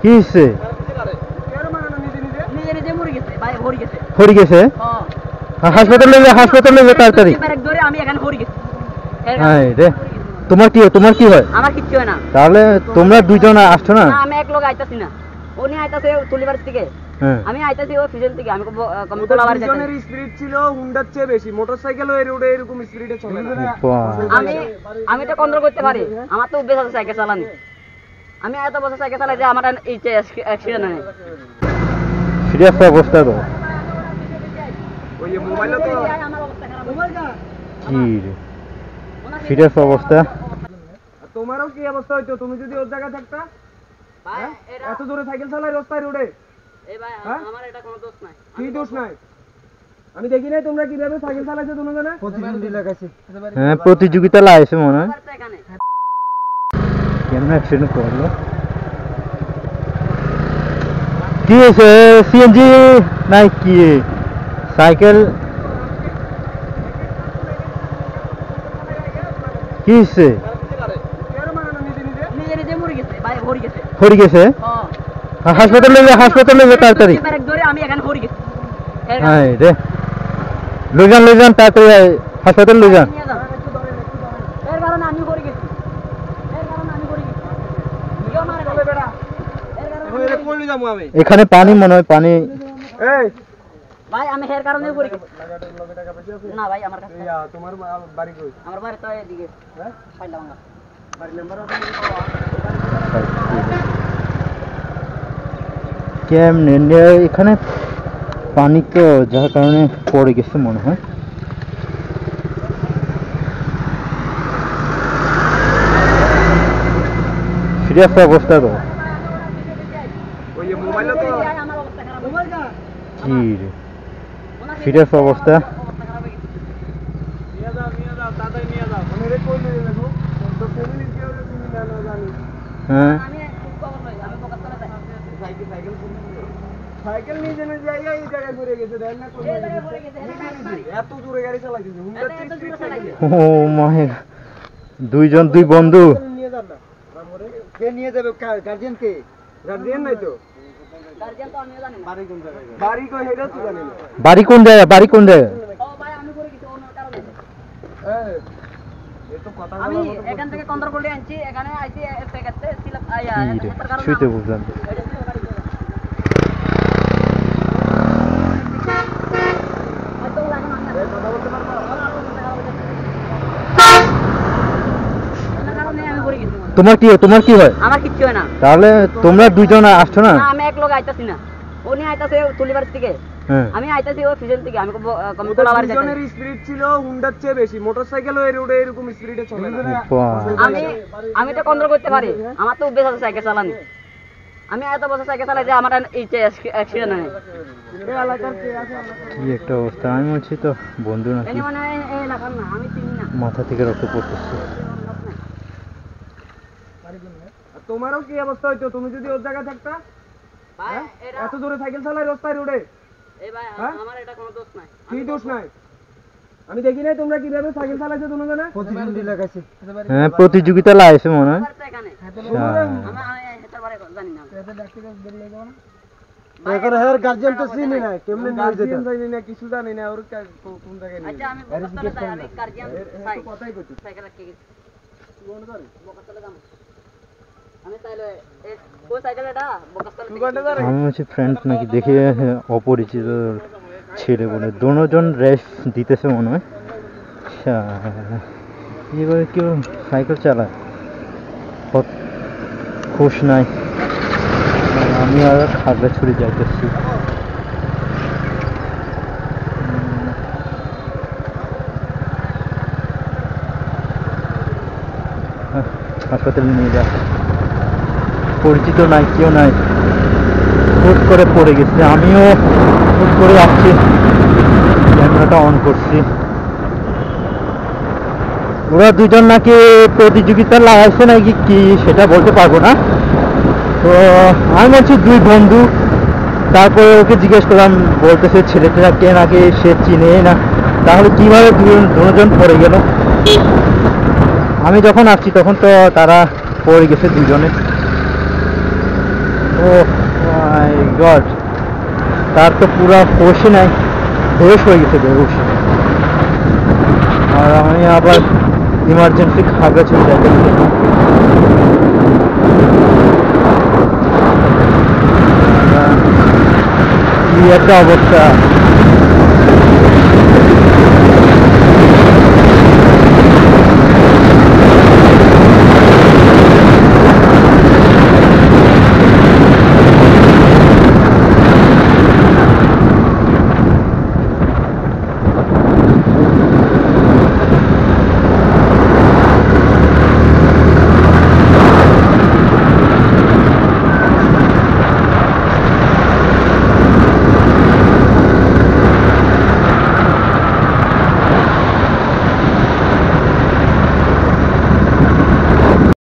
কি হইছে? হরি গেছে? হাসপাতালে তাড়াতাড়ি। হ্যাঁ রে, তোমার কি হয়? আমার কিচ্ছু হয় না। তাহলে তোমরা দুইজন আসছো না? আমি এক লোক আইতাছি না, উনি আইতাছে তুলিবার থেকে, আমি আইতাছি ও পিছন থেকে। আমি কমতলা বাড়ি যাইতাছি। পিছনের স্পিড ছিল হুন্ডার চেয়ে বেশি, মোটরসাইকেলও এর রোডে এরকম স্পিডে চলে না। আমি তো কন্ট্রোল করতে পারি, আমার তো অভ্যাস আছে সাইকেল চালানো। আমি এত বছর সাইকেল চালাই যে আমার এই অ্যাক্সিডেন্ট হয়। সিরিয়াস অবস্থা তো। ওই যে মোবাইলও তো কি রে, সিরিয়াস অবস্থা। তোমারও কি অবস্থা হইতো তুমি যদি ওর জায়গায় থাকতা? ভাই এত দূরে সাইকেল চালাই রাস্তায় রোডে? এই ভাই আমার এটা কোনো দোষ নাই। কি দোষ নাই? আমি দেখি নাই তোমরা কিভাবে সাইকেল চালাইছো দুজনে? প্রতিযোগিতা লাগাইছে। হ্যাঁ, প্রতিযোগিতা লাগাইছে মনে হয়। কেমন অ্যাক্সিডেন্ট করলো? কি হয়েছে? সিএনজি নাই কি সাইকেল? কি হয়েছে? হরি গেছে? হাসপাতালে তাড়াতাড়ি। হ্যাঁ রে, লই যান তাড়াতাড়ি হাসপাতালে লই যান। এখানে পানি মনে হয়, পানি। ভাই আমি হের কারণে পড়ে গেছি। না ভাই আমার কাছে তোমার বাড়ি কই? আমার বাড়ি তো এদিকে। হ্যাঁ পাইলাম না বাড়ি নাম্বার কেমনে এখানে পানি তো যার কারণে পড়ে গেছে মনে হয়। সিরিয়াস অবস্থা তো। ওই যে মোবাইলও তো কি রে, সিরিয়াস অবস্থা। নিয়ে যাও তাড়াতাড়ি নিয়ে যাও। মানে রে কই নিয়ে যাবো? তো ফ্যামিলি কি হবে তুমি না জানি। হ্যাঁ আমি খুব খবর লই, আমি বকাতলা যাই। সাইকেল নিয়ে যেন জায়গা এই জায়গায় পড়ে গেছে দেখ না কোন জায়গায় পড়ে গেছে। এত দূরে গাড়ি চালাইতেছে হুন্ডার চেয়ে। ও মাই, দুই বন্ধু। নিয়ে যান না কে নিয়ে যাবে? গার্জিয়ান কে? গার্জিয়ান নাই তো। গার্জিয়ান তো আমিও জানি না। বাড়ি কোন জায়গায়? বাড়ি কই হেডা তো জানি না। বাড়ি কোন জায়গা? ও ভাই আমি পড়ে গেছি অন্য কারণে। এই তো কথা আমি এখান থেকে কন্ট্রোল করে আনছি, এখানে আইছি এটাতে ছিলাম আয়া কি রে, শুইতে বুঝলাম। তোমার কি হয়? আমার কিচ্ছু হয় না। তাহলে তোমরা দুইজন আসছো না? আমি এক লোক আইতাছি না, উনি আইতাছে তুলিবার থেকে, আমি আইতাছি ও পিছন থেকে। আমি কমতলা বাড়ি যাইতাছি। পিছনের স্পিড ছিল হুন্ডার চেয়ে বেশি, মোটরসাইকেলও এর রোডে এরকম স্পিডে চলে না। আমি তো কন্ট্রোল করতে পারি, আমার তো অভ্যাস আছে সাইকেল চালানো। আমি এত বছর সাইকেল চালাই যে আমার এই অ্যাক্সিডেন্ট হয়। কি একটা অবস্থা, আমি বলছি তো বন্ধু নাকি। এনে মানে এই এলাকার না, আমি চিনি না। মাথা থেকে রক্ত পড়তেছে। তোমারও কি অবস্থা হইতো তুমি যদি ওর জায়গায় থাকতা? ভাই এত দূরে সাইকেল চালাই রাস্তায় রোডে? এই ভাই আমার এটা কোনো দোষ নাই। কি দোষ নাই? আমি দেখি নাই তোমরা কিভাবে সাইকেল চালাইছো দুজনে? প্রতিযোগিতা লাগাইছে। হ্যাঁ, প্রতিযোগিতা লাগাইছে মনে হয়। এখানে আমি হেতার বারে জানি না। এখন হের গার্জিয়ান তো চিনি না, কেমনে নিয়ে যেতে জানি না, কিছু জানি না ওর কোন জায়গায় নিয়ে। আচ্ছা আমি বকাতলা যাই, আমি গার্জিয়ান চাই। কথাই কইছি সাইকেল রাখতে গেছি বকাতলা যাম। আমি চাইলে ও সাইকেল এটা বকাতলা। আমি হচ্ছে ফ্রেন্ড নাকি, দেখে অপরিচিত ছেলে বলে দুজন রেস দিতেছে মনে হয়। এবারে কেউ সাইকেল চালায়, খুশ নাই। আমি আর খাগড়াছড়ি যাইতেছি। হাসপাতালে নিয়ে যা, পরিচিত নাই, কেউ নাই, হুট করে পড়ে গেছে। আমিও হুট করে আসছি, ক্যামেরাটা অন করছি। ওরা দুজন নাকি প্রতিযোগিতা লাগাইছে নাকি কি সেটা বলতে পারবো না। তো আমি বলছি দুই বন্ধু। তারপরে ওকে জিজ্ঞেস করলাম, বলতেছে ছেলেটা কে নাকি সে চিনে না। তাহলে কিভাবে দুজন পড়ে গেল? আমি যখন আসছি তখন তো তারা পড়ে গেছে দুজনে। ও মাই গড, তার তো পুরা হোশই নাই, বেশ হয়ে গেছে বেহুশ। আর আমি আবার ইমার্জেন্সি খাবে চলে যাই। কি একটা অবস্থা।